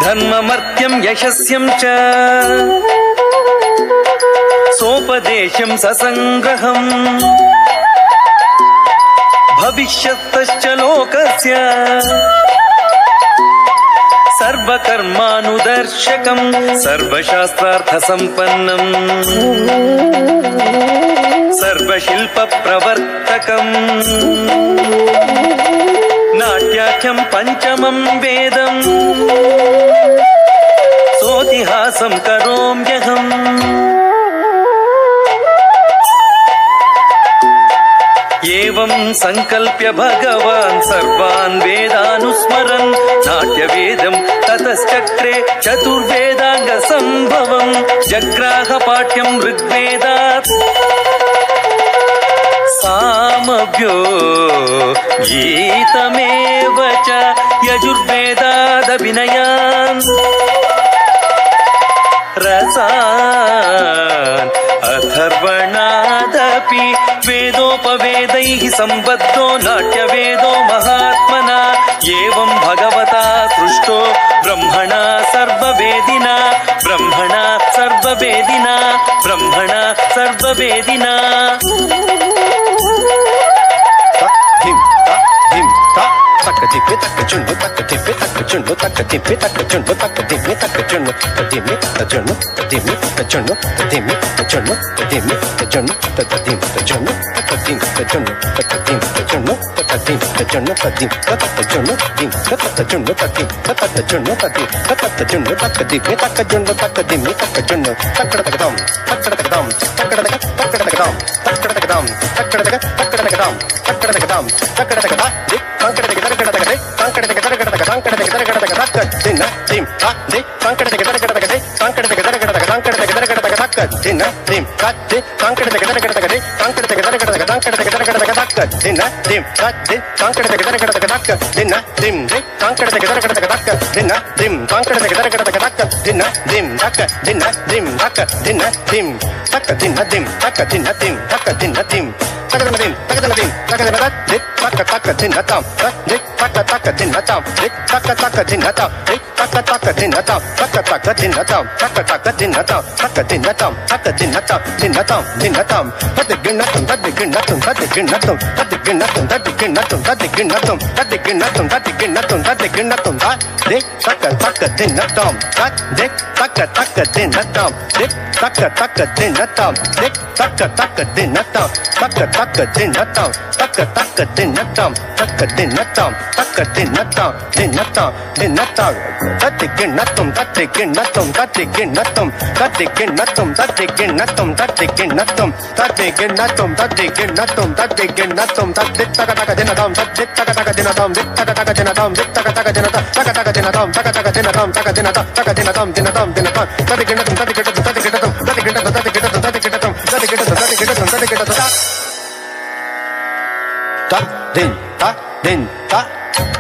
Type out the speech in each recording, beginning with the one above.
धर्ममर्त्यं यशस्यं च सोपदेशं ससंग्रहं भविष्यतश्च लोकस्य सर्वकर्मानुदर्शकं सर्वशास्त्रार्थसम्पन्नं सर्वशिल्पप्रवर्तकं नाट्याख्यं पंचमं वेदं सोतिहासं करोम्यहम् एवं संकल्प्य भगवान् सर्वान् वेदानुस्मरन् नाट्यवेदं ततश्चक्रे चतुर्वेदाङ्गसम्भवं जग्राह पाठ्यं ऋग्वेदात् सामव्यो गीतमेव च यजुर्वेदादभिनयान् रसान् अथर्वणादपि वेदोपवेदैः सम्बद्धो नाट्यवेदो महात्मना एवं भगवता सृष्टो ब्रह्मणा सर्ववेदिना ब्रह्मणा सर्ववेदिना ब्रह्मणा सर्ववेदिना taka dinna dim dik tankada taka dinna dim tankada taka dinna dim taka dinna dim taka dinna dim taka dinna dim taka dinna dim taka dinna dim taka dinna dim taka dinna dim taka dinna dik taka dinna tam dik taka dinna tam dik taka dinna tam dik taka dinna tam taka dinna tam taka dinna tam taka dinna tam taka dinna tam dinna tam dinna tam tadigna tum tadigna tum tadigna tum tadigna tum tadigna tum tadigna tum tadigna tum tadigna tum tadigna tum dik taka dinna tam dik taka dinna tam dik taka dinna tam dik taka dinna tam taka dinna tam taka dinna tam taka dinna tam taka dinna tam dinna tam dinna tam tadigna tum tadigna tum tadigna tum tadigna tum tadigna tum tadigna tum tadigna tum tadigna tum tadigna tum tadik taka dinna tam tadik taka dinna tam dik taka dinna tam dik taka dinna tam taka dinna tam taka dinna tam taka dinna tam taka dinna tam dinna tam dinna tam tadigna tum tadigna tum tadigna tum tadigna tum tadigna tum tadigna tum tadigna tum tadigna tum tadigna tum ta din ta din ta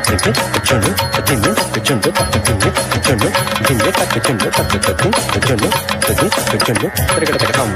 dinne chundu dinne chundu dinne chundu dinne chundu chundu dinne chundu tarikata tam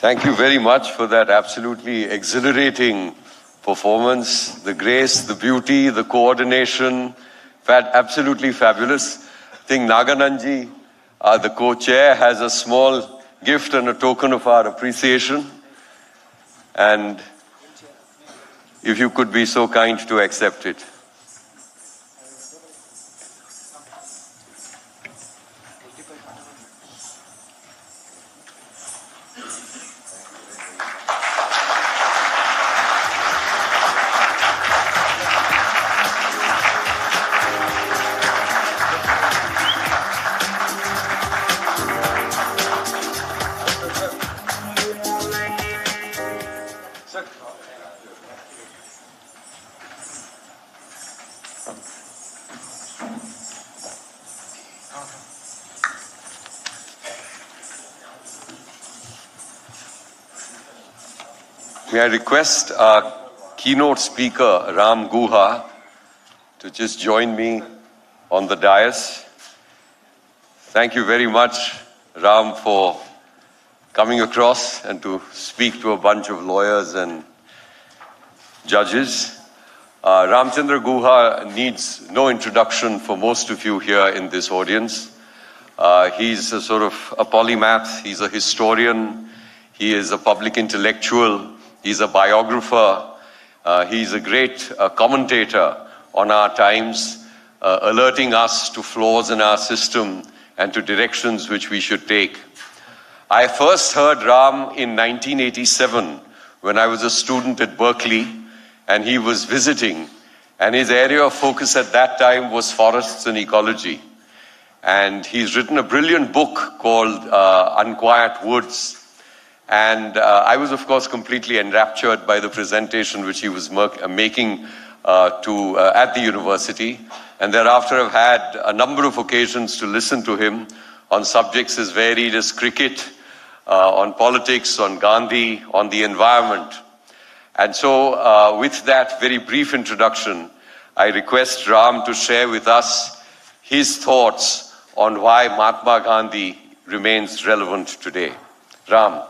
Thank you very much for that absolutely exhilarating performance. The grace, the beauty, the coordination, absolutely fabulous. I think Nagananji, the co-chair, has a small gift and a token of our appreciation. And if you could be so kind to accept it. May I request our keynote speaker, Ram Guha, to just join me on the dais. Thank you very much, Ram, for coming across and to speak to a bunch of lawyers and judges. Ramchandra Guha needs no introduction for most of you here in this audience. He's a sort of a polymath, he's a historian, he is a public intellectual, he's a biographer, he's a great commentator on our times, alerting us to flaws in our system and to directions which we should take. I first heard Ram in 1987 when I was a student at Berkeley and he was visiting, and his area of focus at that time was forests and ecology. And he's written a brilliant book called Unquiet Woods. And I was, of course, completely enraptured by the presentation which he was making at the university. And thereafter I've had a number of occasions to listen to him on subjects as varied as cricket, on politics, on Gandhi, on the environment. And so with that very brief introduction, I request Ram to share with us his thoughts on why Mahatma Gandhi remains relevant today. Ram.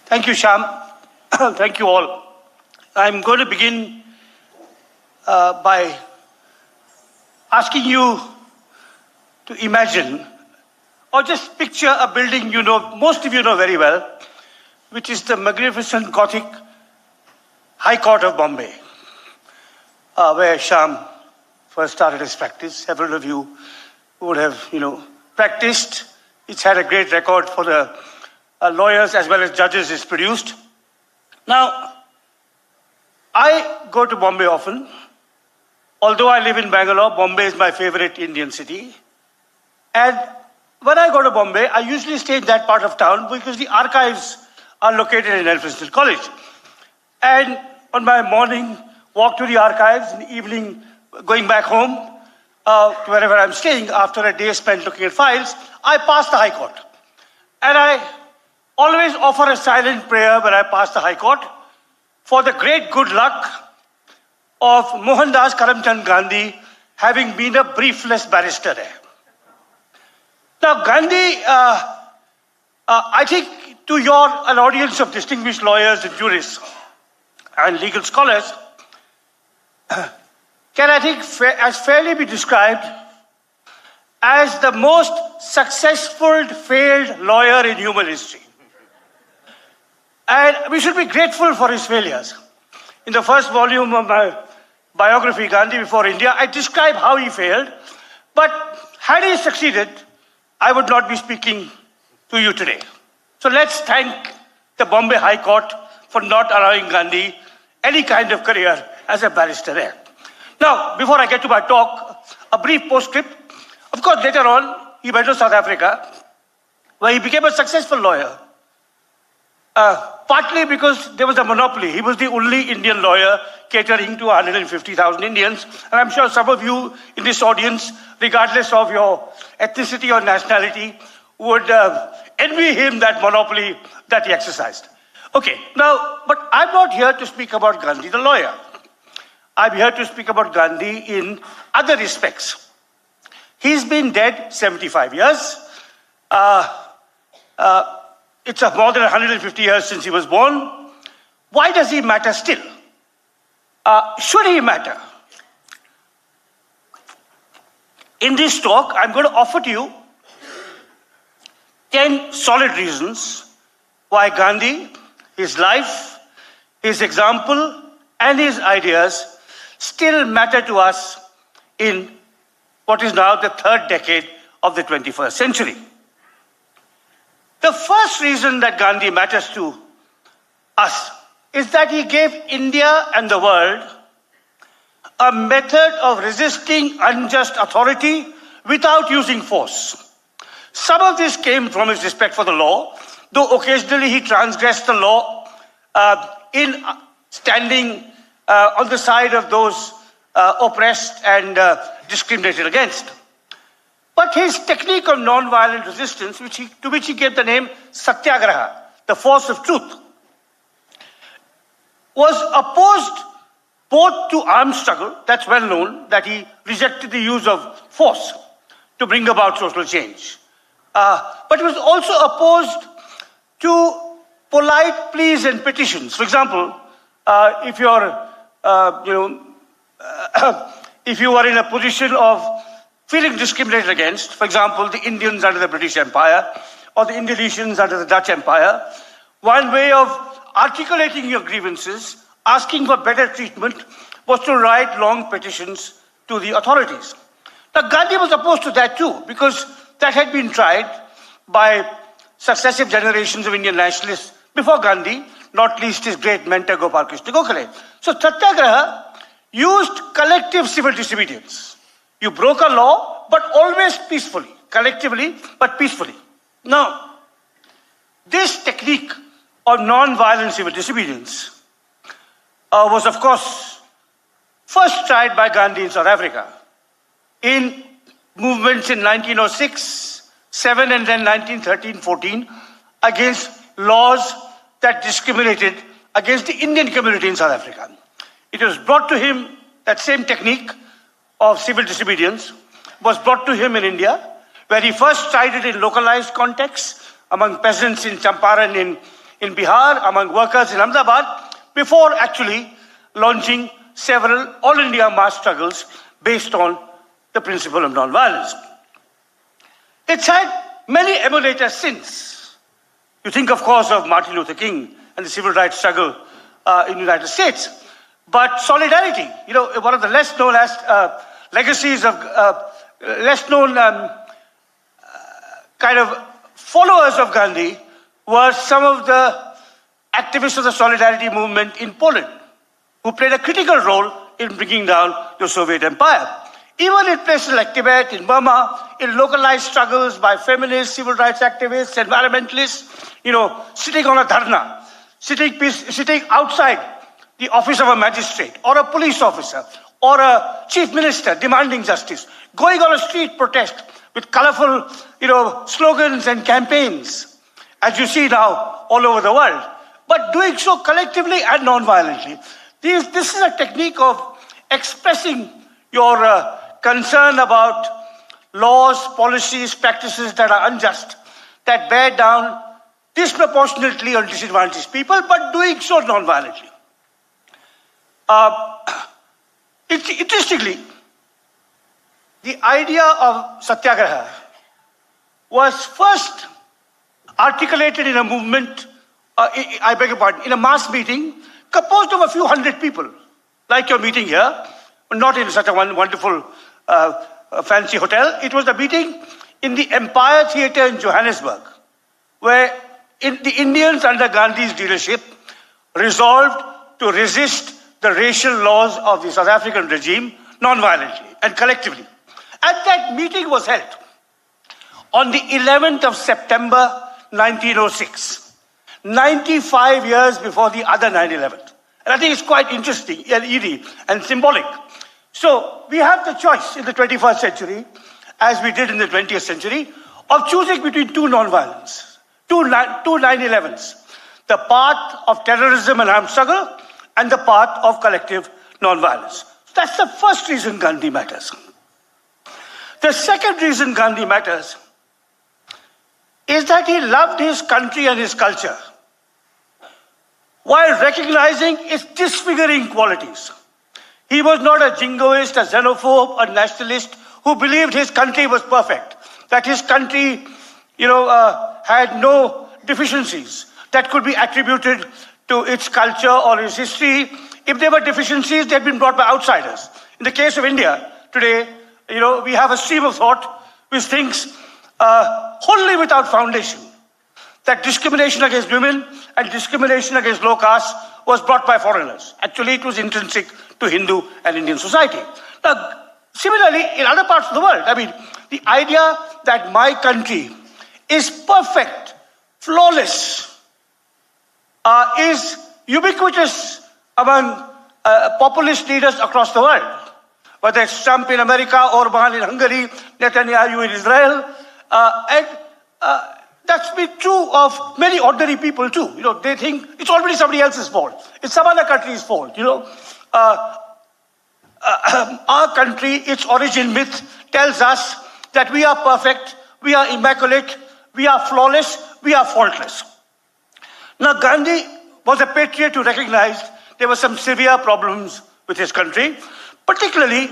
Thank you, Shyam. Thank you all. I'm going to begin by asking you to imagine or just picture a building you know, most of you know very well, which is the magnificent Gothic High Court of Bombay, where Shyam first started his practice. Several of you would have, practiced. It's had a great record for the lawyers as well as judges it's produced. Now, I go to Bombay often. Although I live in Bangalore, Bombay is my favorite Indian city. And when I go to Bombay, I usually stay in that part of town because the archives are located in Elphinstone College. And on my morning walk to the archives, in the evening going back home to wherever I'm staying after a day spent looking at files, I pass the High Court. And I always offer a silent prayer when I pass the High Court for the great good luck of Mohandas Karamchand Gandhi having been a briefless barrister there. Now, Gandhi, I think to an audience of distinguished lawyers and jurists and legal scholars, can I think as fairly be described as the most successful failed lawyer in human history. And we should be grateful for his failures. In the first volume of my biography, Gandhi Before India, I describe how he failed. But had he succeeded, I would not be speaking to you today. So let's thank the Bombay High Court for not allowing Gandhi any kind of career as a barrister there. Now, before I get to my talk, a brief postscript. Of course, later on, he went to South Africa, where he became a successful lawyer. Partly because there was a monopoly. He was the only Indian lawyer catering to 150,000 Indians. And I'm sure some of you in this audience, regardless of your ethnicity or nationality, would envy him that monopoly that he exercised. Okay, now, but I'm not here to speak about Gandhi the lawyer. I'm here to speak about Gandhi in other respects. He's been dead 75 years. It's more than 150 years since he was born. Why does he matter still? Should he matter? In this talk, I'm going to offer to you 10 solid reasons why Gandhi, his life, his example, and his ideas still matter to us in what is now the third decade of the 21st century. The first reason that Gandhi matters to us is that he gave India and the world a method of resisting unjust authority without using force. Some of this came from his respect for the law, though occasionally he transgressed the law in standing on the side of those oppressed and discriminated against. But his technique of non-violent resistance, to which he gave the name Satyagraha, the force of truth, was opposed both to armed struggle, that's well known, that he rejected the use of force to bring about social change. But it was also opposed to polite pleas and petitions. For example, if you are in a position of feeling discriminated against, for example, the Indians under the British Empire or the Indonesians under the Dutch Empire, one way of articulating your grievances, asking for better treatment, was to write long petitions to the authorities. Now, Gandhi was opposed to that too, because that had been tried by successive generations of Indian nationalists before Gandhi, not least his great mentor Gopal Krishna Gokhale. So Satyagraha used collective civil disobedience. You broke a law, but always peacefully, collectively, but peacefully. Now, this technique of non-violent civil disobedience was, of course, first tried by Gandhi in South Africa. in movements in 1906, 7, and then 1913, 14 against laws that discriminated against the Indian community in South Africa. It was brought to him, that same technique of civil disobedience was brought to him in India, where he first tried it in localized contexts among peasants in Champaran in Bihar, among workers in Ahmedabad, before actually launching several all-India mass struggles based on the principle of non-violence. It's had many emulators since. You think, of course, of Martin Luther King and the civil rights struggle in the United States. But solidarity, one of the less known legacies of, less known kind of followers of Gandhi were some of the activists of the solidarity movement in Poland, who played a critical role in bringing down the Soviet Empire. Even in places like Tibet, in Burma, in localized struggles by feminists, civil rights activists, environmentalists, sitting on a dharna, sitting outside the office of a magistrate or a police officer or a chief minister demanding justice, going on a street protest with colorful, slogans and campaigns, as you see now all over the world, but doing so collectively and non-violently. This is a technique of expressing your concern about laws, policies, practices that are unjust, that bear down disproportionately on disadvantaged people, but doing so non-violently. Interestingly, the idea of satyagraha was first articulated in a movement, I beg your pardon, in a mass meeting composed of a few hundred people, like your meeting here, but not in such a wonderful fancy hotel. It was a meeting in the Empire Theatre in Johannesburg, where the Indians under Gandhi's leadership resolved to resist the racial laws of the South African regime non-violently and collectively. And that meeting was held on the 11th of September 1906, 95 years before the other 9/11. And I think it's quite interesting and eerie and symbolic. So we have the choice in the 21st century, as we did in the 20th century, of choosing between two non-violence, two 9/11s, the path of terrorism and armed struggle and the path of collective non-violence. That's the first reason Gandhi matters. The second reason Gandhi matters is that he loved his country and his culture, while recognizing its disfiguring qualities. He was not a jingoist, a xenophobe, a nationalist who believed his country was perfect, that his country, had no deficiencies that could be attributed to its culture or its history. If there were deficiencies, they had been brought by outsiders. In the case of India, today, we have a stream of thought which thinks wholly without foundation that discrimination against women and discrimination against low caste was brought by foreigners. Actually, it was intrinsic to Hindu and Indian society. Now, similarly, in other parts of the world, the idea that my country is perfect, flawless, is ubiquitous among populist leaders across the world. Whether it's Trump in America, Orban in Hungary, Netanyahu in Israel, and that's been true of many ordinary people too. They think it's already somebody else's fault. It's some other country's fault. Our country, its origin myth tells us that we are perfect, we are immaculate, we are flawless, we are faultless. Now, Gandhi was a patriot who recognized there were some severe problems with his country, particularly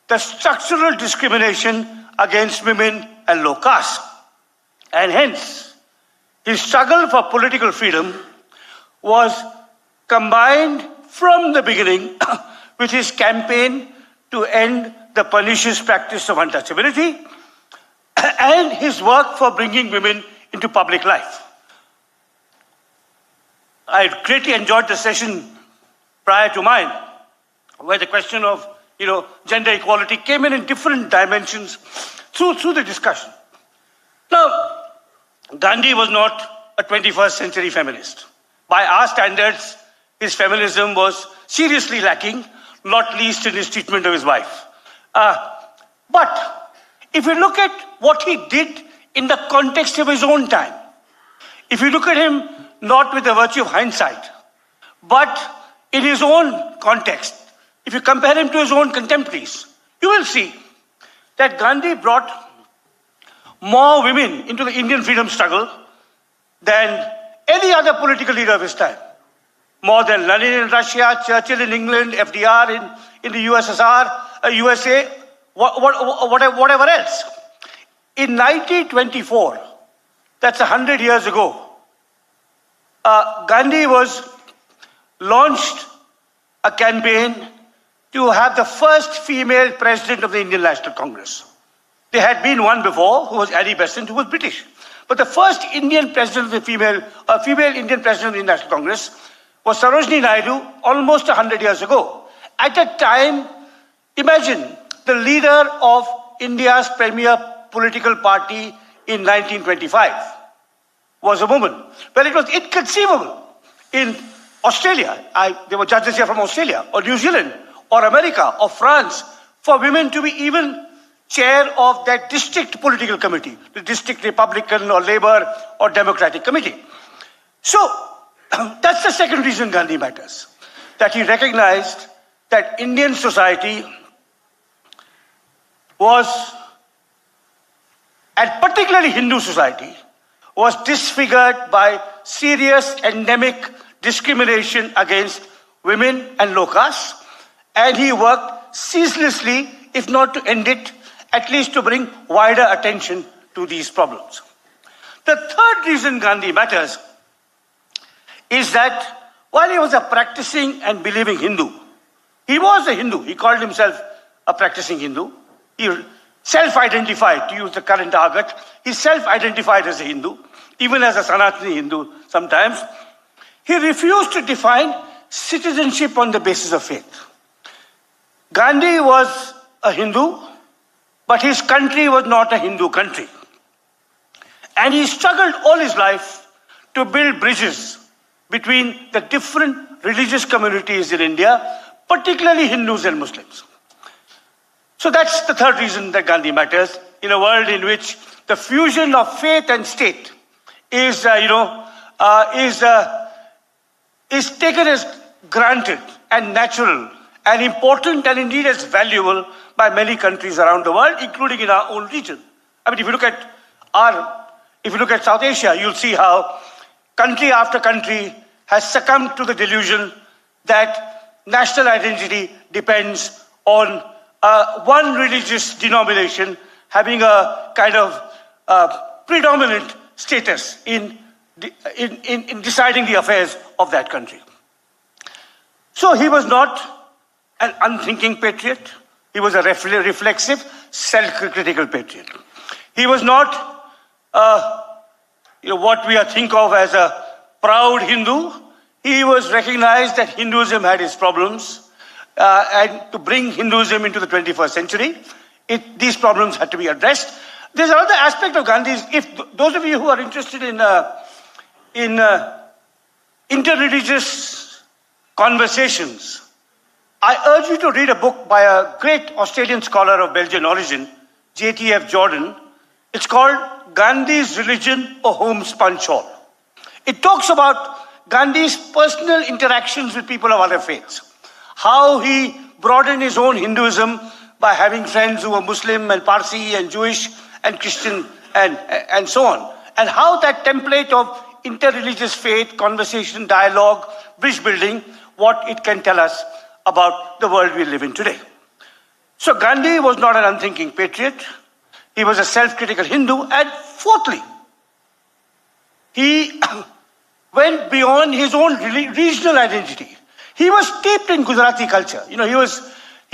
the structural discrimination against women and low caste. And hence, his struggle for political freedom was combined from the beginning with his campaign to end the pernicious practice of untouchability and his work for bringing women into public life. I greatly enjoyed the session prior to mine, where the question of gender equality came in different dimensions through the discussion. Now, Gandhi was not a 21st century feminist. By our standards, his feminism was seriously lacking, not least in his treatment of his wife. But if you look at what he did in the context of his own time, if you look at him not with the virtue of hindsight, but in his own context, if you compare him to his own contemporaries, you will see that Gandhi brought more women into the Indian freedom struggle than any other political leader of his time. More than Lenin in Russia, Churchill in England, FDR in the USSR, USA, whatever else. In 1924, that's 100 years ago, Gandhi launched a campaign to have the first female president of the Indian National Congress. There had been one before, who was Annie Besant, who was British. But the first Indian president of the female Indian president of the Indian National Congress was Sarojini Naidu, almost 100 years ago. At that time, imagine the leader of India's premier political party in 1925 was a woman. Well, it was inconceivable in Australia. There were judges here from Australia, or New Zealand, or America, or France, for women to be even chair of that district political committee, the district Republican or Labour or Democratic committee. So, that's the second reason Gandhi matters. That he recognized that Indian society was, and particularly Hindu society, was disfigured by serious endemic discrimination against women and low caste, and he worked ceaselessly, if not to end it, at least to bring wider attention to these problems. The third reason Gandhi matters is that while he was a practicing and believing Hindu, he was a Hindu. He called himself a practicing Hindu. He self-identified, to use the current argot, he self-identified as a Hindu, even as a Sanatani Hindu sometimes. He refused to define citizenship on the basis of faith. Gandhi was a Hindu, but his country was not a Hindu country. And he struggled all his life to build bridges between the different religious communities in India, particularly Hindus and Muslims. So that's the third reason that Gandhi matters in a world in which the fusion of faith and state is taken as granted and natural and important and indeed as valuable by many countries around the world, including in our own region. I mean, if you look at South Asia, you'll see how country after country has succumbed to the delusion that national identity depends on one religious denomination having a kind of predominant status in deciding the affairs of that country. So he was not an unthinking patriot. He was a reflexive, self-critical patriot. He was not what we think of as a proud Hindu. He was recognized that Hinduism had its problems, and to bring Hinduism into the 21st century, these problems had to be addressed. There's another aspect of Gandhi's. If those of you who are interested in interreligious conversations, I urge you to read a book by a great Australian scholar of Belgian origin, J.T.F. Jordan. It's called Gandhi's Religion, a Homespun Shawl. It talks about Gandhi's personal interactions with people of other faiths, how he broadened his own Hinduism by having friends who were Muslim and Parsi and Jewish and Christian and so on, and how that template of interreligious faith, conversation, dialogue, bridge building, what it can tell us about the world we live in today. So Gandhi was not an unthinking patriot. He was a self-critical Hindu. And fourthly, he went beyond his own regional identity. He was steeped in Gujarati culture. He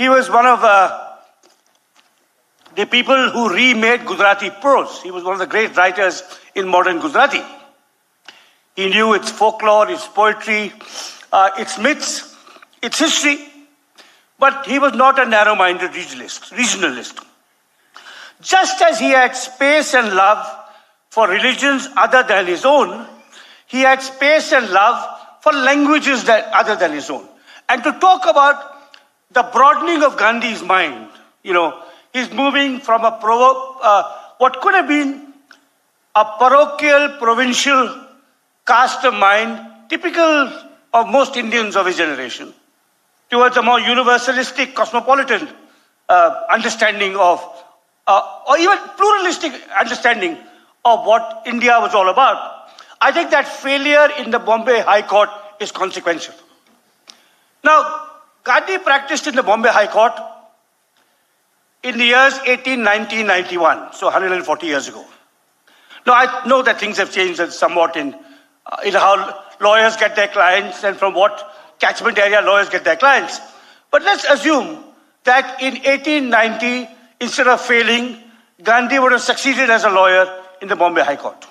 was one of the people who remade Gujarati prose. He was one of the great writers in modern Gujarati. He knew its folklore, its poetry, its myths, its history, but he was not a narrow-minded regionalist. Just as he had space and love for religions other than his own, he had space and love for languages that other than his own. And to talk about the broadening of Gandhi's mind, he he's moving from what could have been a parochial, provincial caste of mind, typical of most Indians of his generation, towards a more universalistic, cosmopolitan understanding of, or even pluralistic understanding of what India was all about. I think that failure in the Bombay High Court is consequential. Now, Gandhi practiced in the Bombay High Court in the years 1890, 91, so 140 years ago. Now, I know that things have changed somewhat in how lawyers get their clients and from what catchment area lawyers get their clients. But let's assume that in 1890, instead of failing, Gandhi would have succeeded as a lawyer in the Bombay High Court.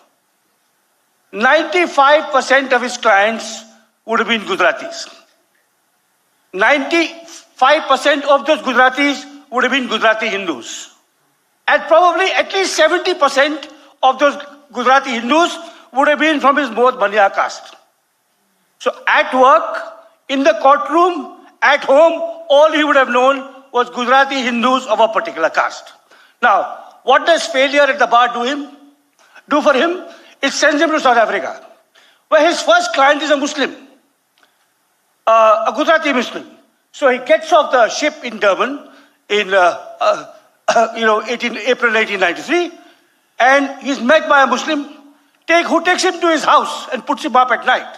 95% of his clients would have been Gujaratis. 95% of those Gujaratis would have been Gujarati Hindus. And probably at least 70% of those Gujarati Hindus would have been from his Mohd Baniya caste. So at work, in the courtroom, at home, all he would have known was Gujarati Hindus of a particular caste. Now, what does failure at the bar do for him? It sends him to South Africa, where his first client is a Muslim, a Gujarati Muslim. So he gets off the ship in Durban in April 1893, and he's met by a Muslim who takes him to his house and puts him up at night.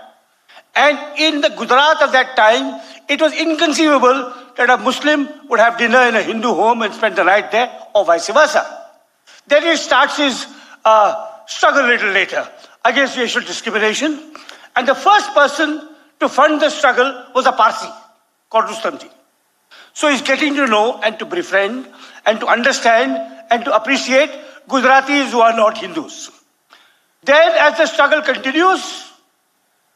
And in the Gujarat of that time, it was inconceivable that a Muslim would have dinner in a Hindu home and spend the night there, or vice versa. Then he starts his struggle a little later against racial discrimination. And the first person to fund the struggle was a Parsi called Rustamji. So he's getting to know and to befriend and to understand and to appreciate Gujaratis who are not Hindus. Then as the struggle continues,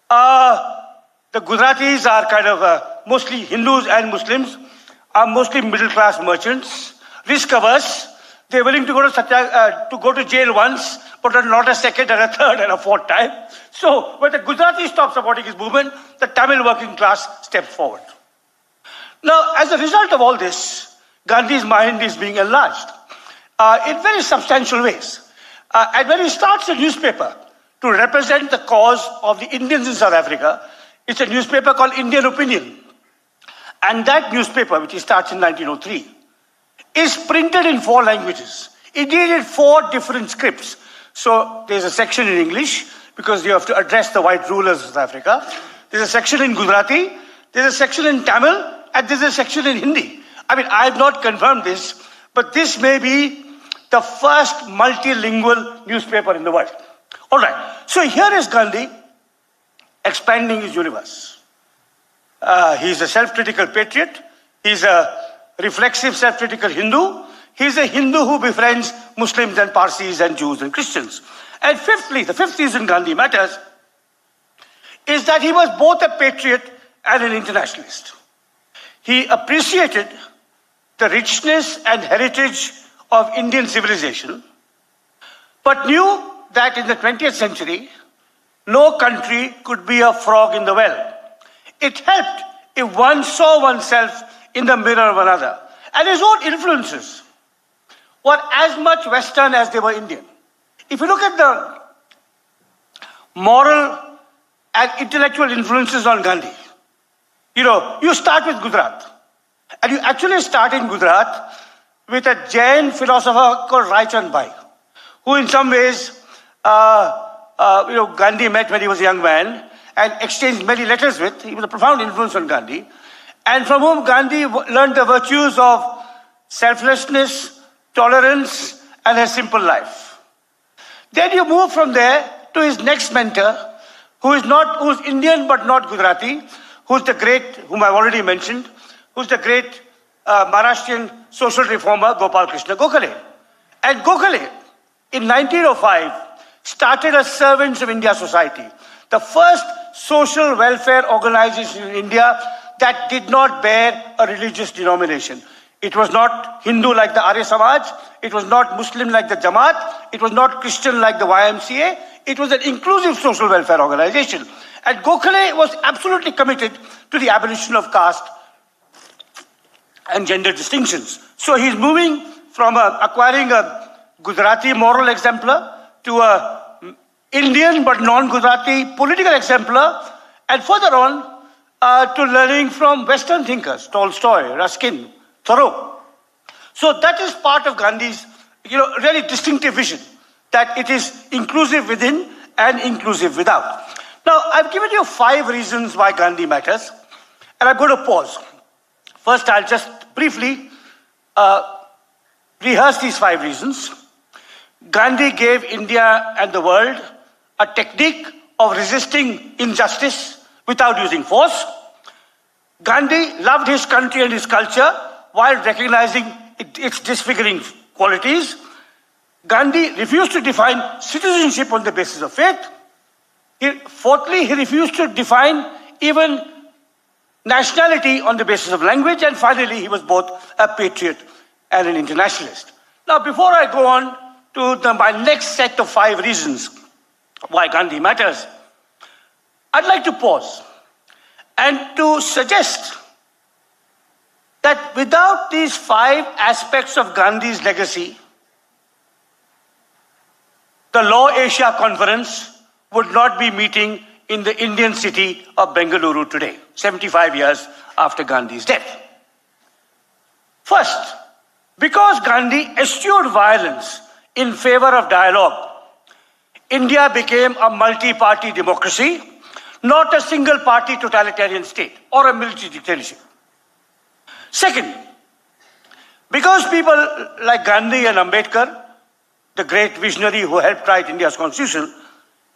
the Gujaratis are kind of mostly Hindus and Muslims, are mostly middle-class merchants, risk-averse. They're willing to go to jail once, but not a second and a third and a fourth time. So when the Gujarati stops supporting his movement, the Tamil working class steps forward. Now, as a result of all this, Gandhi's mind is being enlarged in very substantial ways. And when he starts a newspaper to represent the cause of the Indians in South Africa, it's a newspaper called Indian Opinion. And that newspaper, which he starts in 1903, is printed in 4 languages. It needed 4 different scripts. So there's a section in English, because you have to address the white rulers of South Africa. There's a section in Gujarati, there's a section in Tamil, and there's a section in Hindi. I mean, I have not confirmed this, but this may be the first multilingual newspaper in the world. All right, so here is Gandhi expanding his universe. He's a self-critical patriot. He's a reflexive, self-critical Hindu. He's a Hindu who befriends Muslims and Parsis and Jews and Christians. And fifthly, the fifth reason Gandhi matters is that he was both a patriot and an internationalist. He appreciated the richness and heritage of Indian civilization, but knew that in the 20th century, no country could be a frog in the well. It helped if one saw oneself in the mirror of another. And his own influences were as much Western as they were Indian. If you look at the moral and intellectual influences on Gandhi, you start with Gujarat. And you actually start in Gujarat with a Jain philosopher called Rai Chand Bhai, who in some ways, Gandhi met when he was a young man and exchanged many letters with. He was a profound influence on Gandhi, and from whom Gandhi learned the virtues of selflessness, tolerance, and a simple life. Then you move from there to his next mentor, who's Indian but not Gujarati, who's the great, whom I've already mentioned, who's the great Maharashtrian social reformer Gopal Krishna Gokhale. And Gokhale, in 1905, started a Servants of India Society, the first social welfare organization in India that did not bear a religious denomination. It was not Hindu like the Arya Samaj, it was not Muslim like the Jamaat, it was not Christian like the YMCA, it was an inclusive social welfare organization. And Gokhale was absolutely committed to the abolition of caste and gender distinctions. So he's moving from acquiring a Gujarati moral exemplar to a Indian but non-Gujarati political exemplar, and further on to learning from Western thinkers, Tolstoy, Ruskin, Thoreau. So that is part of Gandhi's really distinctive vision, that it is inclusive within and inclusive without. Now, I've given you 5 reasons why Gandhi matters, and I'm going to pause. First, I'll just briefly rehearse these 5 reasons. Gandhi gave India and the world a technique of resisting injustice without using force. Gandhi loved his country and his culture while recognizing its disfiguring qualities. Gandhi refused to define citizenship on the basis of faith. Fourthly, he refused to define even nationality on the basis of language. And finally, he was both a patriot and an internationalist. Now, before I go on to my next set of 5 reasons why Gandhi matters, I'd like to pause and to suggest that without these 5 aspects of Gandhi's legacy, the LawAsia Conference would not be meeting in the Indian city of Bengaluru today, 75 years after Gandhi's death. First, because Gandhi eschewed violence in favor of dialogue, India became a multi-party democracy, not a single-party totalitarian state or a military dictatorship. Second, because people like Gandhi and Ambedkar, the great visionary who helped write India's constitution,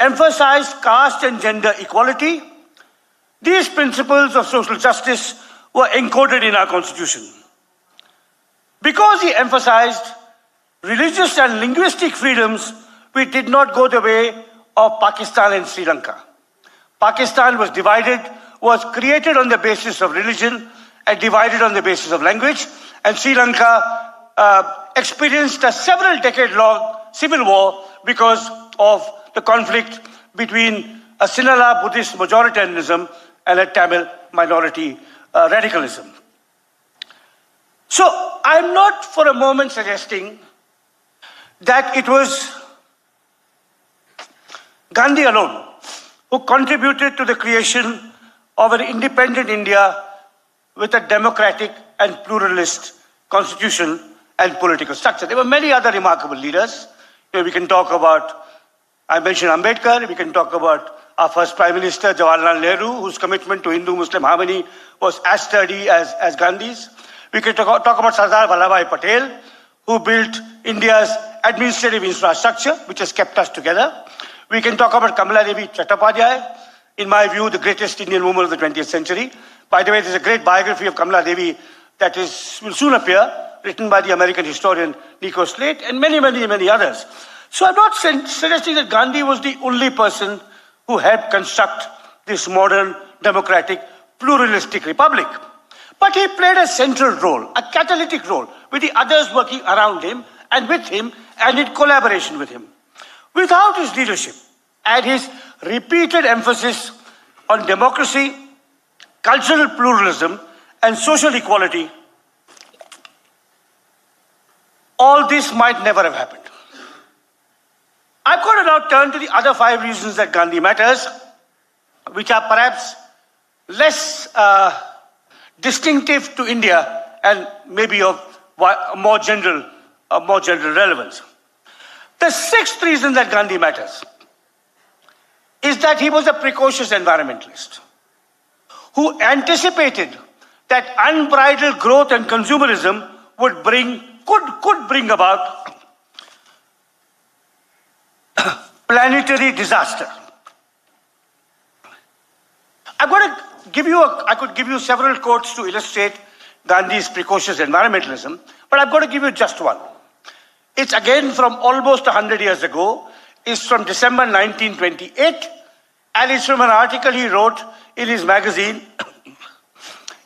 emphasized caste and gender equality, these principles of social justice were encoded in our constitution. Because he emphasized religious and linguistic freedoms, we did not go the way of Pakistan and Sri Lanka. Pakistan was divided, was created on the basis of religion and divided on the basis of language, and Sri Lanka experienced a several-decade-long civil war because of the conflict between a Sinhala Buddhist majoritarianism and a Tamil minority radicalism. So I'm not for a moment suggesting that it was Gandhi alone who contributed to the creation of an independent India with a democratic and pluralist constitution and political structure. There were many other remarkable leaders. We can talk about, I mentioned Ambedkar, we can talk about our first Prime Minister, Jawaharlal Nehru, whose commitment to Hindu-Muslim harmony was as sturdy as Gandhi's. We can talk about Sardar Vallabhbhai Patel, who built India's administrative infrastructure, which has kept us together. We can talk about Kamala Devi Chattopadhyay, in my view, the greatest Indian woman of the 20th century. By the way, there's a great biography of Kamala Devi that will soon appear, written by the American historian Nico Slate, and many, many, many others. So I'm not suggesting that Gandhi was the only person who helped construct this modern, democratic, pluralistic republic. But he played a central role, a catalytic role, with the others working around him and with him and in collaboration with him. Without his leadership and his repeated emphasis on democracy, cultural pluralism, and social equality, all this might never have happened. I'm going to now turn to the other 5 reasons that Gandhi matters, which are perhaps less distinctive to India and maybe of more general relevance. The 6th reason that Gandhi matters is that he was a precocious environmentalist who anticipated that unbridled growth and consumerism could bring about planetary disaster. I could give you several quotes to illustrate Gandhi's precocious environmentalism, but I'm going to give you just one. It's again from almost 100 years ago. It's from December 1928, and it's from an article he wrote in his magazine,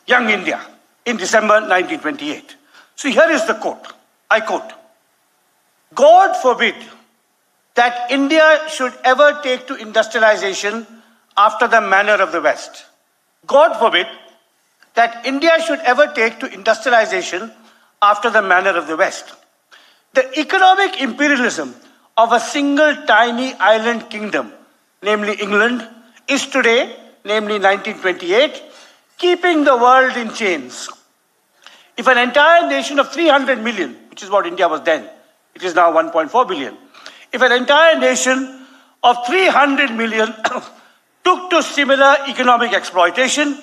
Young India, in December 1928. So here is the quote. I quote, "God forbid that India should ever take to industrialization after the manner of the West. God forbid that India should ever take to industrialization after the manner of the West. The economic imperialism of a single tiny island kingdom, namely England, is today, namely 1928, keeping the world in chains. If an entire nation of 300 million, which is what India was then, it is now 1.4 billion, if an entire nation of 300 million took to similar economic exploitation,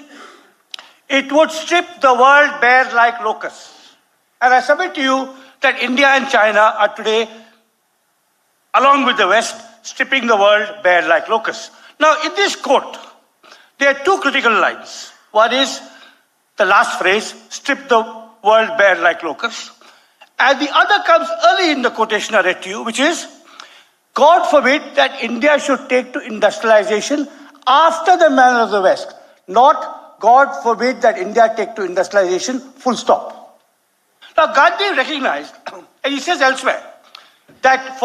it would strip the world bare like locusts. And I submit to you that India and China are today, along with the West, stripping the world bare like locusts. Now, in this quote, there are two critical lines. One is the last phrase, strip the world bare like locusts. And the other comes early in the quotation I read to you, which is, God forbid that India should take to industrialization after the manner of the West, not God forbid that India take to industrialization, full stop. Now, Gandhi recognized, and he says elsewhere, that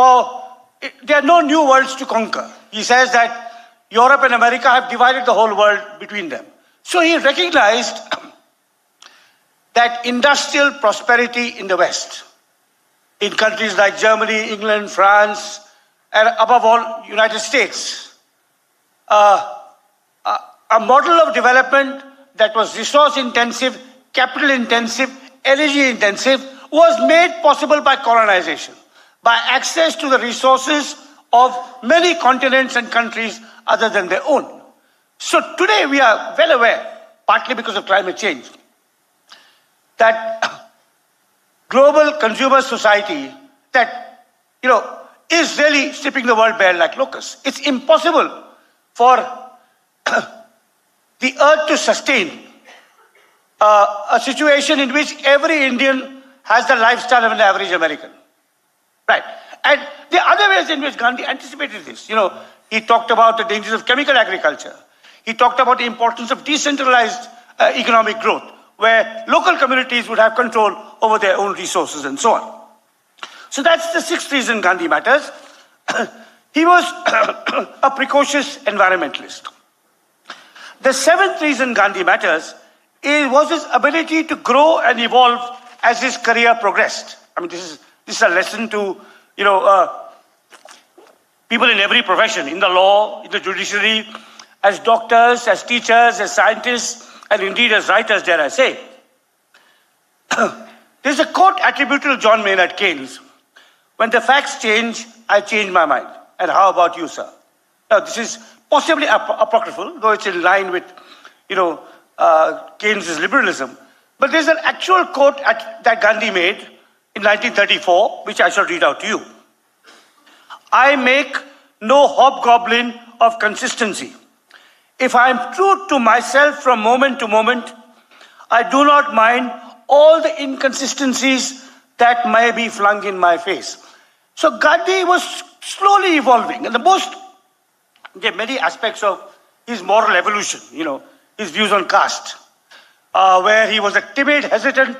there are no new worlds to conquer. He says that Europe and America have divided the whole world between them. So he recognized that industrial prosperity in the West, in countries like Germany, England, France, and above all, United States, a model of development that was resource intensive, capital intensive, energy intensive, was made possible by colonization, by access to the resources of many continents and countries other than their own. So today we are well aware, partly because of climate change, that global consumer society that, is really stripping the world bare like locusts. It's impossible for the earth to sustain a situation in which every Indian has the lifestyle of an average American. Right. And there are other ways in which Gandhi anticipated this. He talked about the dangers of chemical agriculture. He talked about the importance of decentralized economic growth, where local communities would have control over their own resources and so on. So that's the sixth reason Gandhi matters. He was a precocious environmentalist. The seventh reason Gandhi matters was his ability to grow and evolve as his career progressed. I mean, this is a lesson to, people in every profession, in the law, in the judiciary, as doctors, as teachers, as scientists, and indeed as writers, dare I say. There's a quote attributed to John Maynard Keynes: "When the facts change, I change my mind. And how about you, sir?" Now, this is possibly apocryphal, though it's in line with, Keynes's liberalism. But there's an actual quote that Gandhi made in 1934, which I shall read out to you. "I make no hobgoblin of consistency. If I am true to myself from moment to moment, I do not mind all the inconsistencies that may be flung in my face." So Gandhi was slowly evolving, and there are many aspects of his moral evolution, his views on caste, where he was a timid, hesitant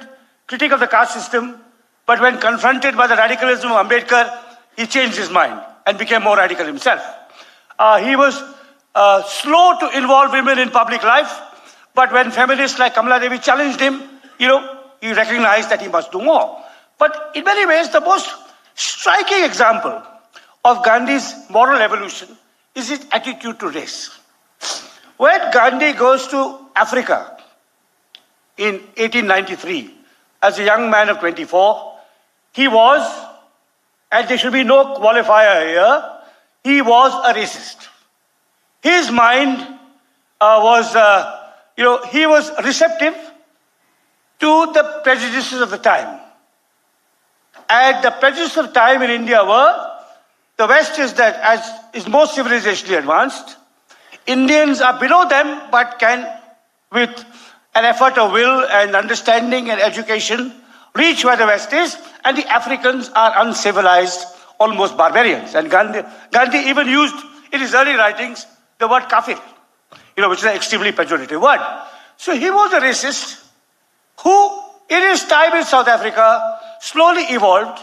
critic of the caste system, but when confronted by the radicalism of Ambedkar, he changed his mind and became more radical himself. He was slow to involve women in public life, but when feminists like Kamala Devi challenged him, he recognized that he must do more. But in many ways, the most striking example of Gandhi's moral evolution is his attitude to race. When Gandhi goes to Africa in 1893, as a young man of 24, he was, and there should be no qualifier here, he was a racist. His mind he was receptive to the prejudices of the time. And the prejudices of the time in India were, the West is more civilizationally advanced. Indians are below them, but can, with an effort of will and understanding and education, reach where the West is, and the Africans are uncivilized, almost barbarians. And Gandhi even used, in his early writings, the word kafir, which is an extremely pejorative word. So he was a racist who, in his time in South Africa, slowly evolved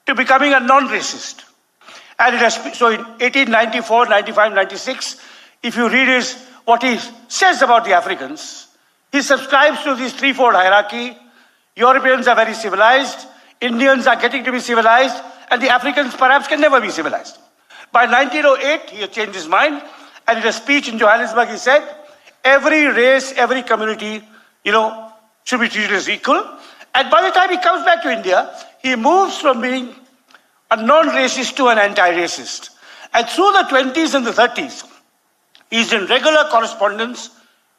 to becoming a non-racist. And so in 1894, 95, 96, if you read what he says about the Africans, he subscribes to this threefold hierarchy. Europeans are very civilized. Indians are getting to be civilized, and the Africans perhaps can never be civilized. By 1908, he had changed his mind, and in a speech in Johannesburg, he said, every race, every community, should be treated as equal. And by the time he comes back to India, he moves from being a non-racist to an anti-racist. And through the 20s and the 30s, he's in regular correspondence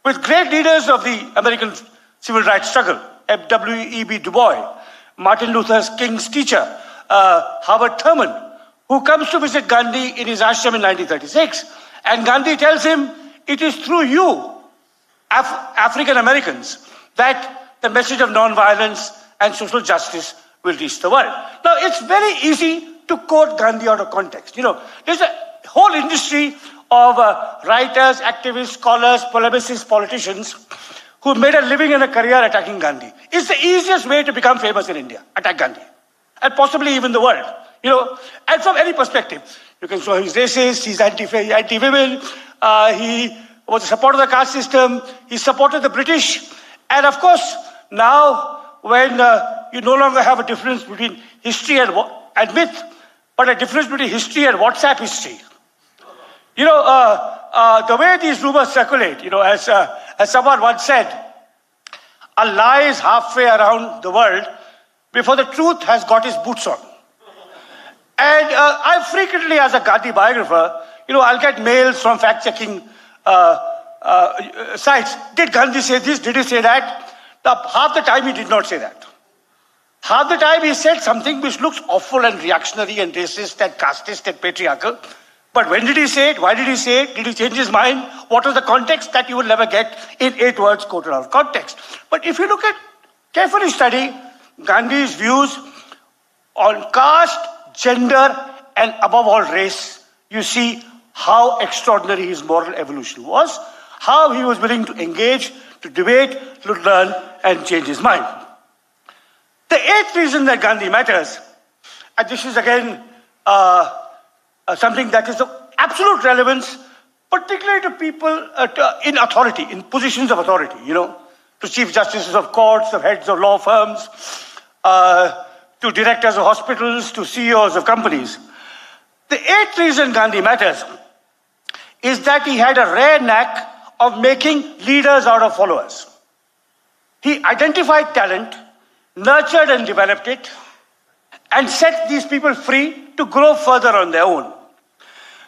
with great leaders of the American civil rights struggle, W.E.B. Du Bois, Martin Luther King's teacher, Howard Thurman, who comes to visit Gandhi in his ashram in 1936. And Gandhi tells him, it is through you, African Americans, that the message of non-violence and social justice will reach the world. Now, it's very easy to quote Gandhi out of context. There's a whole industry of writers, activists, scholars, polemicists, politicians who made a living and a career attacking Gandhi. It's the easiest way to become famous in India, attack Gandhi, and possibly even the world. And from any perspective. You can show he's racist, he's anti-women, he was a supporter of the caste system, he supported the British. And of course, now when you no longer have a difference between history and myth, but a difference between history and WhatsApp history. The way these rumors circulate, as someone once said, a lie is halfway around the world before the truth has got its boots on. And I frequently, as a Gandhi biographer, I'll get mails from fact-checking sites. Did Gandhi say this? Did he say that? Half the time he did not say that. Half the time he said something which looks awful and reactionary and racist and casteist and patriarchal. But when did he say it? Why did he say it? Did he change his mind? What was the context? That you will never get in 8 words quoted out of context. But if you carefully study Gandhi's views on caste, gender, and above all race, you see how extraordinary his moral evolution was, how he was willing to engage, to debate, to learn, and change his mind. The 8th reason that Gandhi matters, and this is again something that is of absolute relevance, particularly to people in authority, in positions of authority, to chief justices of courts, of heads of law firms, to directors of hospitals, to CEOs of companies. The 8th reason Gandhi matters is that he had a rare knack of making leaders out of followers. He identified talent, nurtured and developed it, and set these people free to grow further on their own.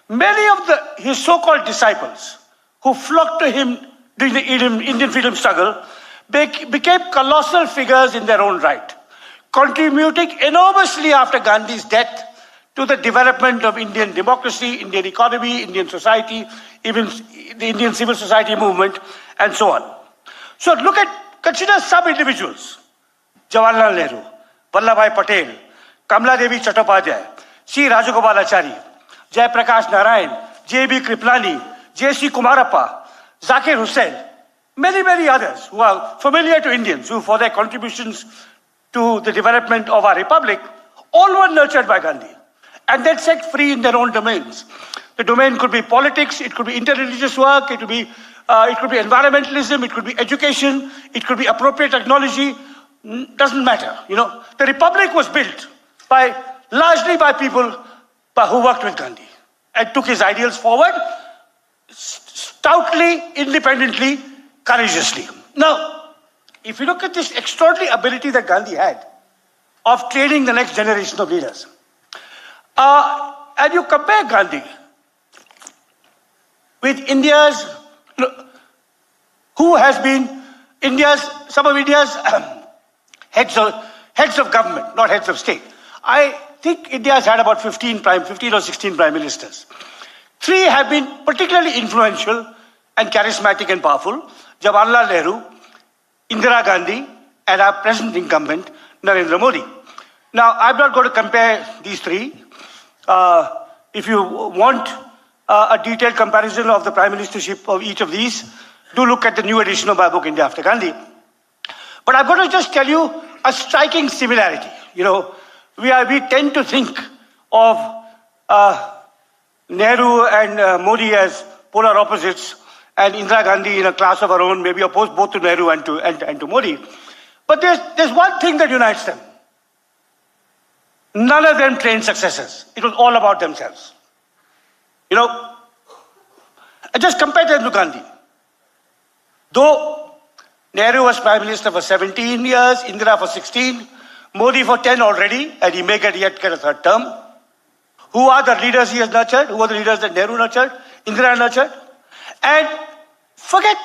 Many of his so-called disciples who flocked to him during the Indian freedom struggle became colossal figures in their own right, contributing enormously after Gandhi's death to the development of Indian democracy, Indian economy, Indian society, even the Indian civil society movement, and so on. So consider some individuals: Jawaharlal Nehru, Vallabhbhai Patel, Kamala Devi Chattopadhyay, C. Rajagopalachari, Jayaprakash Narayan, J.B. Kriplani, J.C. Kumarappa, Zakir Hussain, many, many others who are familiar to Indians, who for their contributions to the development of our republic, all were nurtured by Gandhi and then set free in their own domains. The domain could be politics, it could be interreligious work, it could be environmentalism, it could be education, it could be appropriate technology, doesn't matter. The republic was built largely by people who worked with Gandhi and took his ideals forward stoutly, independently, courageously. Now, if you look at this extraordinary ability that Gandhi had of training the next generation of leaders, and you compare Gandhi with who has been some of India's heads of government, not heads of state. I think India has had about 15 or 16 prime ministers. 3 have been particularly influential and charismatic and powerful: Jawaharlal Nehru, Indira Gandhi, and our present incumbent, Narendra Modi. Now, I'm not going to compare these 3. If you want a detailed comparison of the prime ministership of each of these, do look at the new edition of my book, India After Gandhi. But I'm going to just tell you a striking similarity. We tend to think of Nehru and Modi as polar opposites, and Indira Gandhi in a class of her own, maybe opposed both to Nehru and to Modi. But there's one thing that unites them. None of them trained successors. It was all about themselves. You know, I just compared them to Gandhi. Though Nehru was Prime Minister for 17 years, Indira for 16, Modi for 10 already, and he may yet get a third term. Who are the leaders he has nurtured? Who are the leaders that Nehru nurtured, Indira nurtured? And forget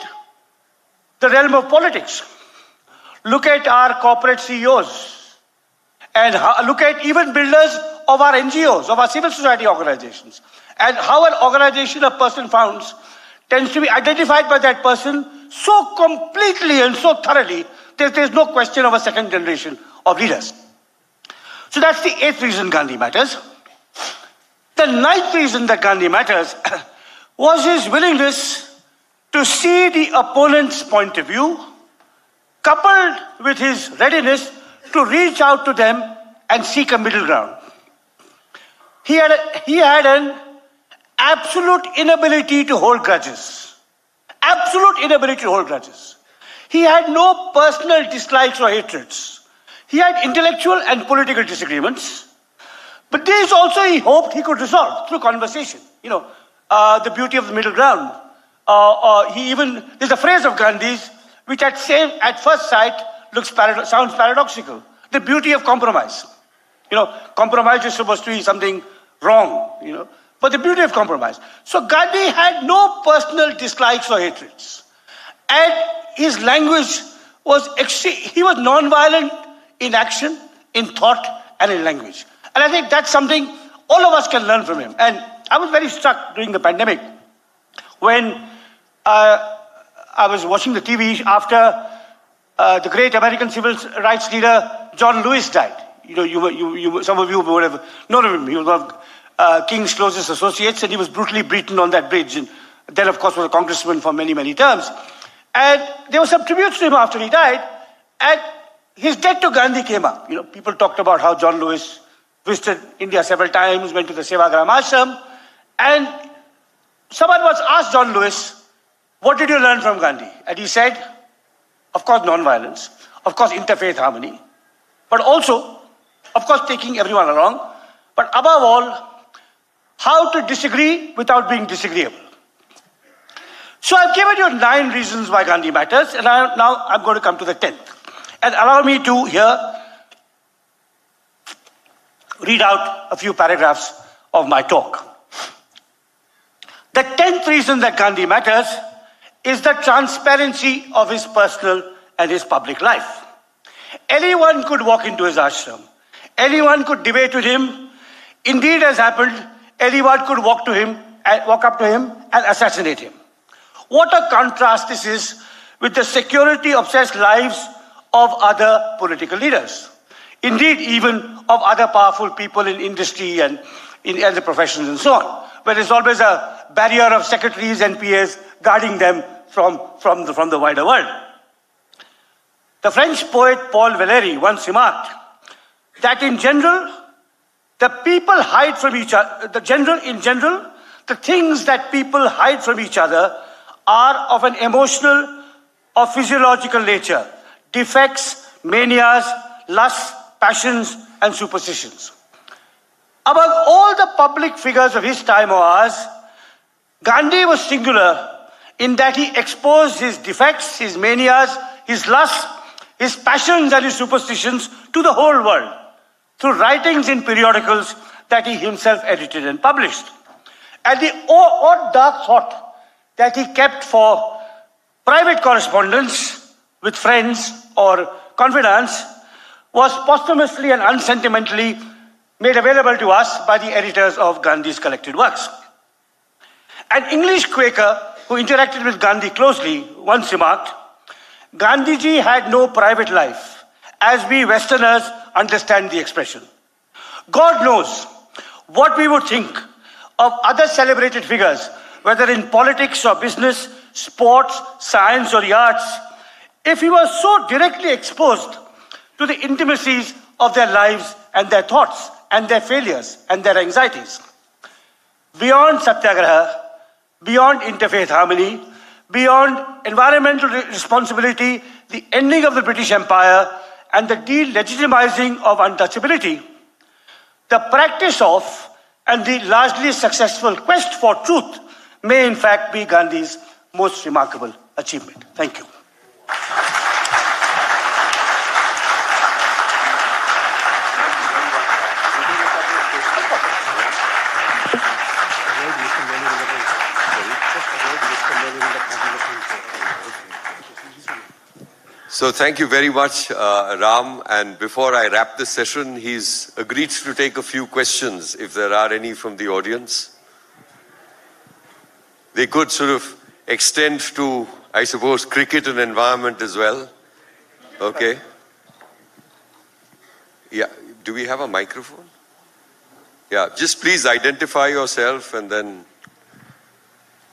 the realm of politics. Look at our corporate CEOs and look at even builders of our NGOs, of our civil society organizations, and how an organization a person founds tends to be identified by that person so completely and so thoroughly that there's no question of a second generation of leaders. So that's the 8th reason Gandhi matters. The 9th reason that Gandhi matters was his willingness to see the opponent's point of view, coupled with his readiness to reach out to them and seek a middle ground. He had an absolute inability to hold grudges. Absolute inability to hold grudges. He had no personal dislikes or hatreds. He had intellectual and political disagreements, but these also he hoped he could resolve through conversation. You know, the beauty of the middle ground. There's a phrase of Gandhi's which at first sight sounds paradoxical. The beauty of compromise. You know, compromise is supposed to be something wrong, you know, but the beauty of compromise. So Gandhi had no personal dislikes or hatreds. And his language was he was non-violent in action, in thought, and in language. And I think that's something all of us can learn from him. And I was very struck during the pandemic when I was watching the TV after the great American civil rights leader John Lewis died. You know, some of you would have known of him. He was one of King's closest associates, and he was brutally beaten on that bridge. And then, of course, was a congressman for many, many terms. And there were some tributes to him after he died. And his debt to Gandhi came up. You know, people talked about how John Lewis visited India several times, went to the Sevagram ashram, and someone was asked John Lewis, "What did you learn from Gandhi?" And he said, of course, non-violence, of course, interfaith harmony, but also, of course, taking everyone along, but above all, how to disagree without being disagreeable. So I've given you 9 reasons why Gandhi matters, and now I'm going to come to the 10th. And allow me to here read out a few paragraphs of my talk. The 10th reason that Gandhi matters is the transparency of his personal and his public life. Anyone could walk into his ashram. Anyone could debate with him. Indeed, as happened, anyone could walk up to him and assassinate him. What a contrast this is with the security-obsessed lives of other political leaders. Indeed, even of other powerful people in industry and in other professions and so on, where there's always a barrier of secretaries and PAs guarding them from the wider world. The French poet Paul Valéry once remarked that in general, the people hide from each other. The things that people hide from each other are of an emotional or physiological nature: defects, manias, lusts, passions, and superstitions. Among all the public figures of his time or ours, Gandhi was singular in that he exposed his defects, his manias, his lusts, his passions, and his superstitions to the whole world through writings in periodicals that he himself edited and published. And the odd dark thought that he kept for private correspondence with friends or confidants was posthumously and unsentimentally made available to us by the editors of Gandhi's collected works. An English Quaker who interacted with Gandhi closely once remarked, "Gandhiji had no private life, as we Westerners understand the expression. God knows what we would think of other celebrated figures, whether in politics or business, sports, science or the arts, if he was so directly exposed to the intimacies of their lives and their thoughts and their failures and their anxieties. Beyond satyagraha, beyond interfaith harmony, beyond environmental responsibility, the ending of the British Empire, and the delegitimizing of untouchability, the practice of and the largely successful quest for truth may in fact be Gandhi's most remarkable achievement. Thank you. So thank you very much, Ram. And before I wrap this session, he's agreed to take a few questions, if there are any from the audience. They could sort of extend to, I suppose, cricket and environment as well. Okay. Yeah. Do we have a microphone? Yeah. Just please identify yourself and then.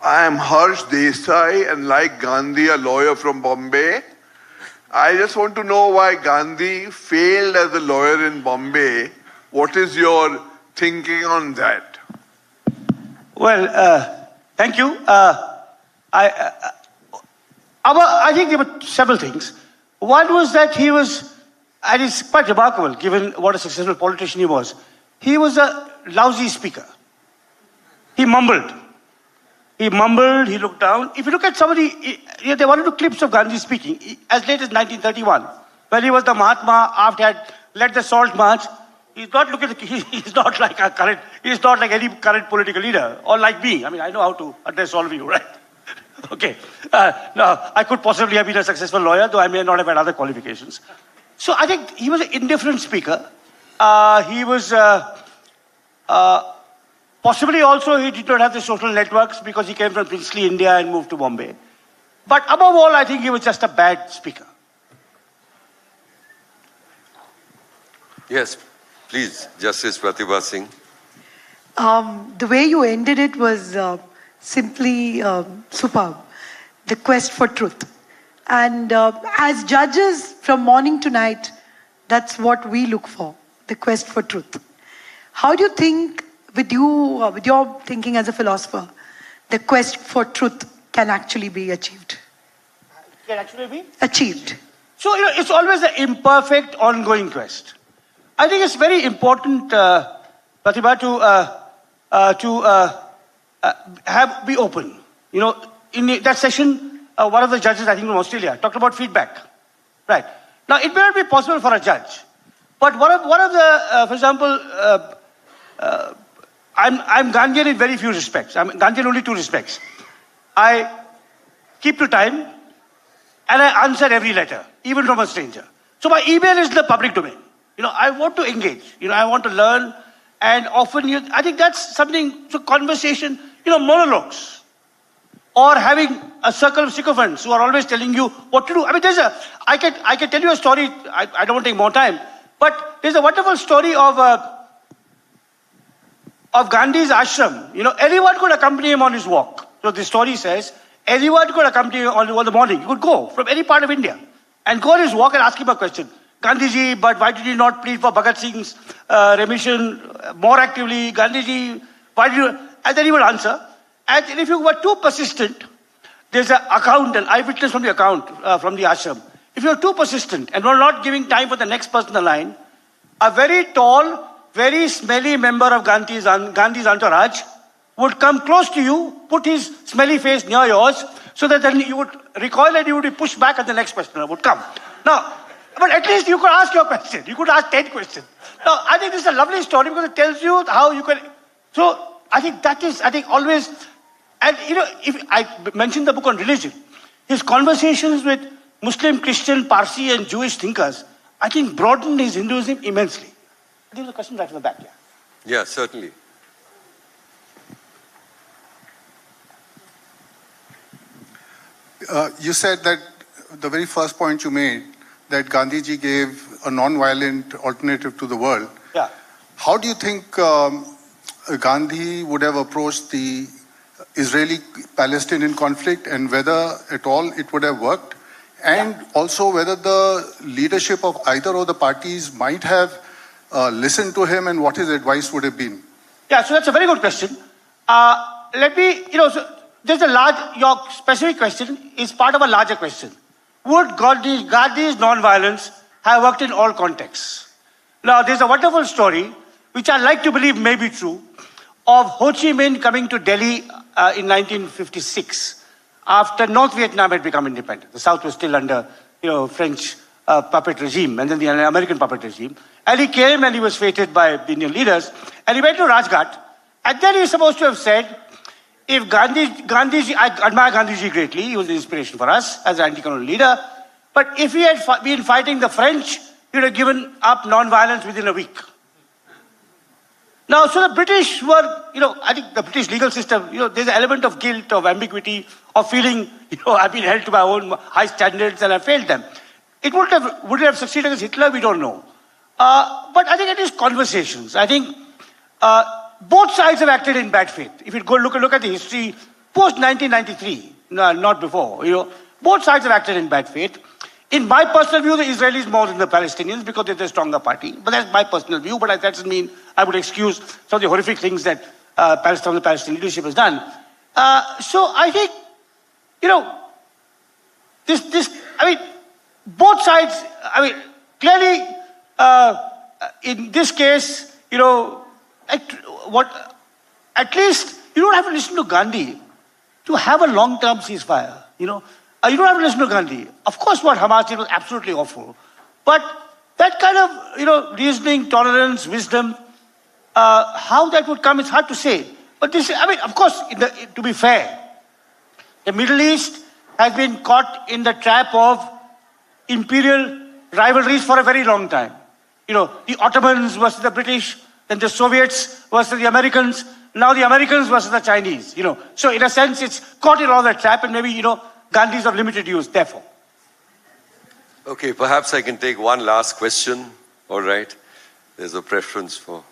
I am Harsh Desai, and like Gandhi, a lawyer from Bombay. I just want to know why Gandhi failed as a lawyer in Bombay. What is your thinking on that? Well, thank you. I think there were several things. One was that he was, and it's quite remarkable given what a successful politician he was a lousy speaker. He mumbled. He looked down. If you look at somebody, there were 1 or 2 clips of Gandhi speaking as late as 1931, when he was the Mahatma after he had led the Salt March. He's not like any current political leader, or like me. I mean, I know how to address all of you, right? Okay. Now, I could possibly have been a successful lawyer, though I may not have had other qualifications. So I think he was an indifferent speaker. He was possibly also he did not have the social networks because he came from princely India and moved to Bombay. But above all, I think he was just a bad speaker. Yes, please, Justice Pratibha Singh. The way you ended it was simply superb. The quest for truth. And as judges from morning to night, that's what we look for, the quest for truth. How do you think, with your thinking as a philosopher, the quest for truth can actually be achieved? Can actually be? Achieved. So, it's always an imperfect, ongoing quest. I think it's very important, Pratibha, to be open. In that session, one of the judges, I think from Australia, talked about feedback. Right. Now, it may not be possible for a judge, but one of the, for example, I'm Gandhian in very few respects. I'm Gandhian only 2 respects. I keep to time, and I answer every letter, even from a stranger. So my email is the public domain. I want to engage. I want to learn, and often I think that's something. So conversation, monologues, or having a circle of sycophants who are always telling you what to do. I mean, I can tell you a story. I don't want to take more time, but there's a wonderful story of Gandhi's ashram. Anyone could accompany him on his walk. So the story says, anyone could accompany him on the morning. You could go from any part of India and go on his walk and ask him a question. Gandhiji, but why did you not plead for Bhagat Singh's remission more actively? Gandhiji, why did you? And then he would answer. And if you were too persistent, there's an eyewitness from the account, from the ashram. If you're too persistent and were not giving time for the next person in the line, a very tall, very smelly member of Gandhi's entourage would come close to you, put his smelly face near yours, so that then you would recoil and you would be pushed back and the next questioner would come. Now, but at least you could ask your question. You could ask 10 questions. Now, I think this is a lovely story because it tells you how you can. So, I think that is, always. And, if I mentioned the book on religion, his conversations with Muslim, Christian, Parsi, and Jewish thinkers, I think broadened his Hinduism immensely. There was a question right from the back, yeah. Yeah, certainly. You said that the very first point you made, that Gandhiji gave a non-violent alternative to the world. Yeah. How do you think Gandhi would have approached the Israeli-Palestinian conflict, and whether at all it would have worked? And also whether the leadership of either of the parties might have listened to him, and what his advice would have been? Yeah, so that's a very good question. Let me, so there's your specific question is part of a larger question. Would Gandhi's non-violence have worked in all contexts? Now, there's a wonderful story which which I like to believe may be true, of Ho Chi Minh coming to Delhi in 1956 after North Vietnam had become independent. The South was still under, French puppet regime and then the American puppet regime. And he came and he was feted by the Indian leaders and he went to Rajghat and then he was supposed to have said, if Gandhiji, I admire Gandhiji greatly, he was an inspiration for us as an anti-colonial leader, but if he had been fighting the French, he would have given up non-violence within a week. Now, so the British were, I think the British legal system, there's an element of guilt, of ambiguity, of feeling, I've been held to my own high standards and I failed them. Would it have succeeded against Hitler? We don't know. But I think it is conversations. I think both sides have acted in bad faith. If you go look at the history post-1993, not before, both sides have acted in bad faith. In my personal view, the Israelis more than the Palestinians because they're the stronger party. But that's my personal view, but that doesn't mean I would excuse some of the horrific things that the Palestinian leadership has done. So I think, both sides, clearly, in this case, at least you don't have to listen to Gandhi to have a long-term ceasefire, You don't have to listen to Gandhi. Of course, what Hamas did was absolutely awful. But that kind of, reasoning, tolerance, wisdom, how that would come, it's hard to say. But this, of course, to be fair, the Middle East has been caught in the trap of imperial rivalries for a very long time. The Ottomans versus the British, then the Soviets versus the Americans, now the Americans versus the Chinese, So in a sense, it's caught in all that trap and maybe, Gandhi's of limited use, therefore. Okay, perhaps I can take one last question. All right. There's a preference for...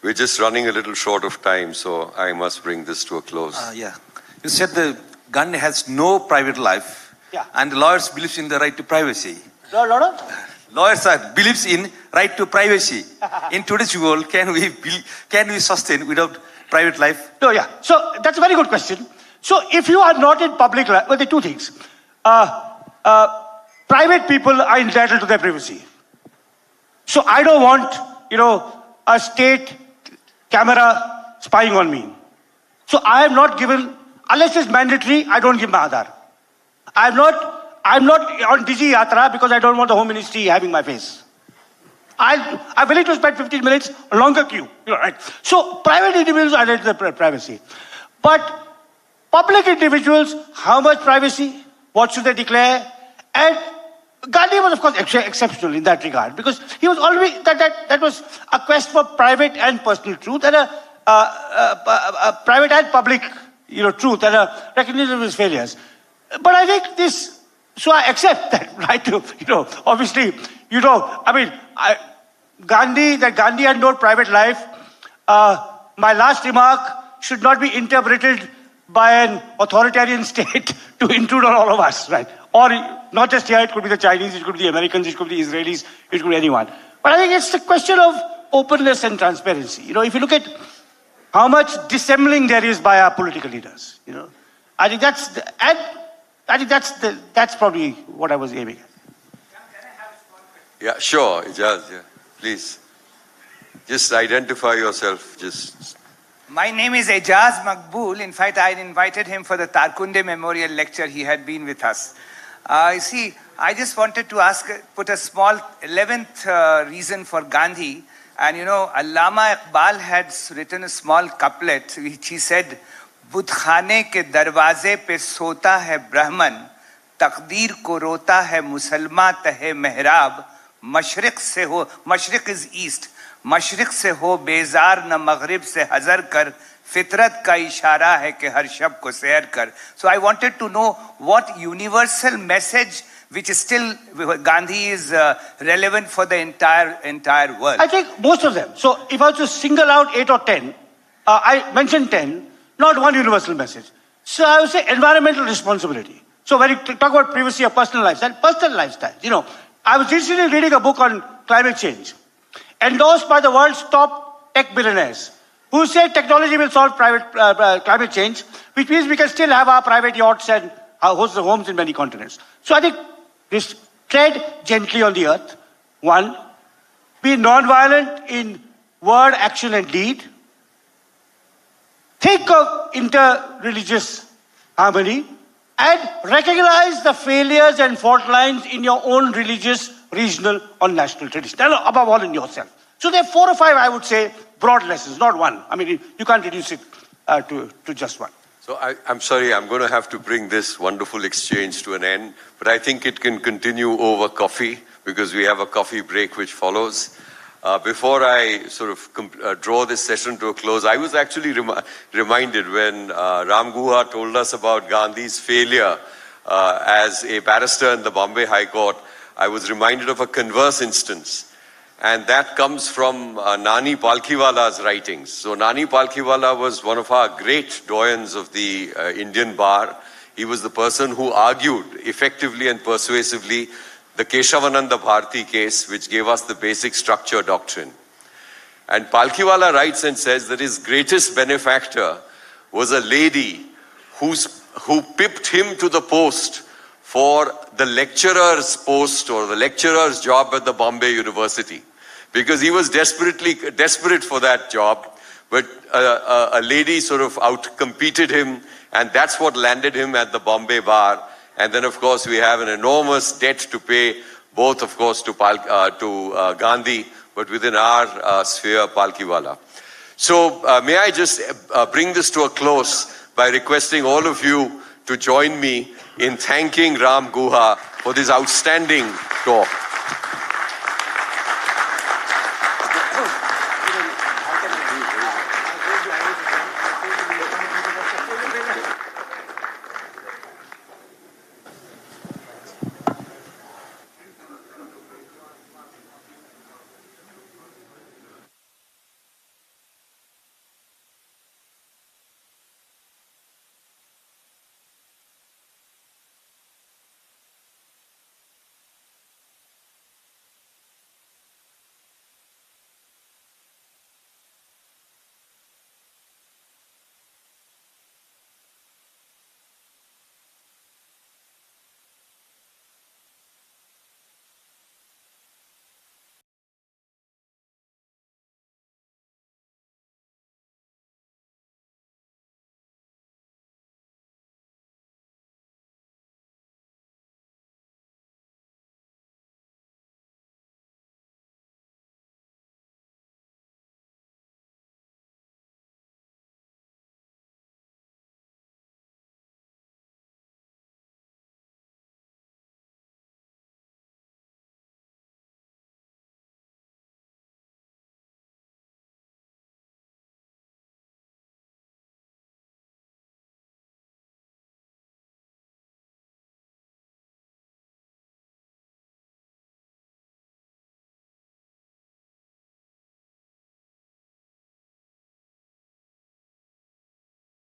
We're just running a little short of time, so I must bring this to a close. Yeah. You said that Gandhi has no private life. Yeah. And the lawyers believe in the right to privacy. Lawyers believes in right to privacy. In today's world, can we sustain without private life? No, yeah. So that's a very good question. So if you are not in public life, well, there are two things. Private people are entitled to their privacy. So I don't want, a state camera spying on me. So I am not given, unless it's mandatory, I don't give my Aadhaar. I'm not on Digi Yatra because I don't want the Home Ministry having my face. I'm willing to spend 15 minutes, a longer queue. Right? So private individuals are entitled to their privacy. But public individuals, how much privacy? What should they declare? And Gandhi was, of course, exceptional in that regard because he was always, that was a quest for private and personal truth and a private and public, truth and a recognition of his failures. But I think this, so I accept that, right? Obviously, Gandhi had no private life. My last remark should not be interpreted by an authoritarian state to intrude on all of us, right? Or not just here, it could be the Chinese, it could be the Americans, it could be the Israelis, it could be anyone. But I think it's a question of openness and transparency. If you look at how much dissembling there is by our political leaders, I think that's probably what I was aiming at. Yeah, sure, Ijaz, yeah. Please. Just identify yourself, just... My name is Ejaz Maqbool. In fact, I invited him for the Tarkunde Memorial Lecture. He had been with us. I just wanted to put a small 11th reason for Gandhi. And Allama Iqbal had written a small couplet which he said, "Budkhane ke darwaze pe sota hai Brahman, taqdeer ko rota hai Musalman tahe mehrab, mashriq is east. मशरिक से हो बेजार न मगरिब से हजर कर फितरत का इशारा है कि हर शब को सैर कर." So I wanted to know what universal message which is still Gandhi is relevant for the entire world. I think most of them. So if I was to single out 8 or 10, I mentioned 10, not one universal message. So I would say environmental responsibility. So when you talk about privacy of personal lifestyle, I was recently reading a book on climate change, endorsed by the world's top tech billionaires, who say technology will solve climate change, which means we can still have our private yachts and our homes in many continents. So I think this tread gently on the earth, one, be non-violent in word, action, and deed. Think of inter-religious harmony and recognize the failures and fault lines in your own religious, regional, or national tradition, and above all in yourself. So there are 4 or 5, I would say, broad lessons, not one. I mean, you can't reduce it to just one. So I'm sorry, I'm going to have to bring this wonderful exchange to an end, but I think it can continue over coffee because we have a coffee break which follows. Before I sort of draw this session to a close, I was actually reminded when Ram Guha told us about Gandhi's failure as a barrister in the Bombay High Court. I was reminded of a converse instance, and that comes from Nani Palkhiwala's writings. So Nani Palkhiwala was one of our great doyens of the Indian bar. He was the person who argued effectively and persuasively the Keshavananda Bharati case, which gave us the basic structure doctrine. And Palkhiwala writes and says that his greatest benefactor was a lady who pipped him to the post for the lecturer's post or the lecturer's job at the Bombay University. Because he was desperate for that job, but a lady sort of outcompeted him, and that's what landed him at the Bombay bar. And then, of course, we have an enormous debt to pay, both, of course, to Gandhi, but within our sphere, Palkhiwala. So may I just bring this to a close by requesting all of you to join me in thanking Ram Guha for this outstanding talk.